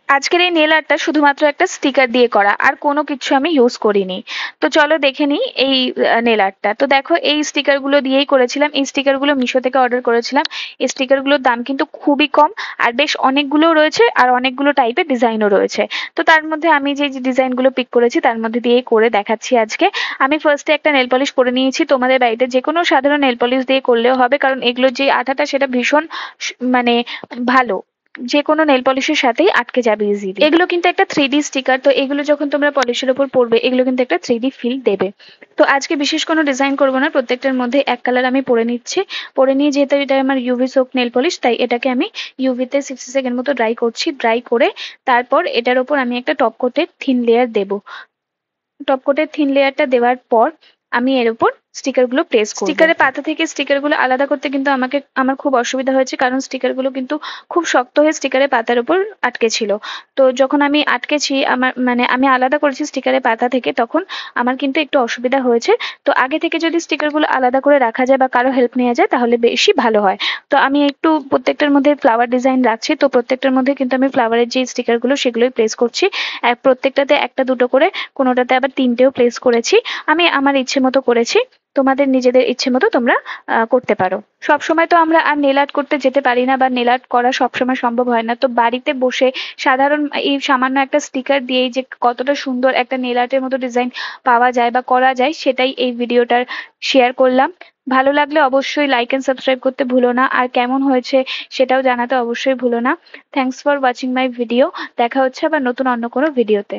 আজকের এই নেল আর্টটা শুধুমাত্র একটা স্টিকার দিয়ে করা, আর কোনো কিছু আমি ইউজ করিনি। তো চলো দেখে নিই এই নেল আর্টটা। তো দেখো, এই স্টিকার গুলো দিয়েই করেছিলাম। এই স্টিকার গুলো মিশো থেকে অর্ডার করেছিলাম। এই স্টিকার গুলোর দাম কিন্তু খুবই কম, আর বেশ অনেকগুলো রয়েছে, আর অনেকগুলো টাইপের ডিজাইনও রয়েছে। তো তার মধ্যে আমি যে ডিজাইন গুলো পিক করেছি তার মধ্যে দিয়েই করে দেখাচ্ছি আজকে। আমি ফার্স্টে একটা নেল পলিশ করে নিয়েছি। তোমাদের বাড়িতে যে কোনো সাধারণ নেল পলিশ দিয়ে করলেও হবে, কারণ এগুলোর যে আঠাটা সেটা ভীষণ মানে ভালো, যে কোনো নেল পলিশের সাথেই আটকে যাবে ইজিলি। এগুলো কিন্তু একটা 3D স্টিকার, তো এগুলো যখন তোমরা পলিশের উপর পরবে এগুলো কিন্তু একটা 3D ফিল দেবে। তো আজকে বিশেষ কোনো ডিজাইন করবো না, প্রত্যেকটার মধ্যে এক কালার আমি পরে নিচ্ছি। পরে নিয়ে, যেহেতু এটা আমার ইউভি সোক নেল পলিশ, তাই এটাকে আমি ইউভিতে 60 সেকেন্ড মতো ড্রাই করছি। ড্রাই করে তারপর এটার ওপর আমি একটা টপ কোটের থিন লেয়ার দেবো। টপ কোটের থিন লেয়ারটা দেওয়ার পর আমি এর উপর স্টিকার গুলো প্লেস করব। স্টিকারের পাতা থেকে স্টিকার গুলো আলাদা করতে কিন্তু আমার খুব অসুবিধা হয়েছে, কারণ স্টিকার গুলো কিন্তু খুব শক্ত হয়ে স্টিকারের পাতার উপর আটকে ছিল। তো যখন আমি আটকেছি, আমার আমি আলাদা করেছি স্টিকারের পাতা থেকে, তখন আমার কিন্তু একটু অসুবিধা হয়েছে। তো আগে থেকে যদি স্টিকার গুলো আলাদা করে রাখা যায় বা কারো হেল্প নেওয়া যায় তাহলে বেশি ভালো হয়। তো আমি একটু প্রত্যেকটার মধ্যে ফ্লাওয়ার ডিজাইন রাখছি, তো প্রত্যেকটার মধ্যে কিন্তু আমি ফ্লাওয়ারের যে স্টিকার গুলো সেগুলোই প্লেস করছি। প্রত্যেকটাতে একটা দুটো করে, কোনোটাতে আবার তিনটেও প্লেস করেছি। আমি আমার ইচ্ছে মতো করেছি। তোমাদের নিজেদের ইচ্ছে মতো তোমরা করতে পারো। সব সময় তো আমরা আর নেল আর্ট করতে যেতে পারি না, বা নেল আর্ট করা সবসময় সম্ভব হয় না। তো বাড়িতে বসে সাধারণ এই সামান্য একটা স্টিকার দিয়েই যে কতটা সুন্দর একটা নেল আর্টের মতো ডিজাইন পাওয়া যায় বা করা যায়, সেটাই এই ভিডিওটার শেয়ার করলাম। ভালো লাগলে অবশ্যই লাইক এন্ড সাবস্ক্রাইব করতে ভুলো না, আর কেমন হয়েছে সেটাও জানাতে অবশ্যই ভুলো না। Thanks for watching my video. দেখা হচ্ছে আবার নতুন অন্য কোনো ভিডিওতে।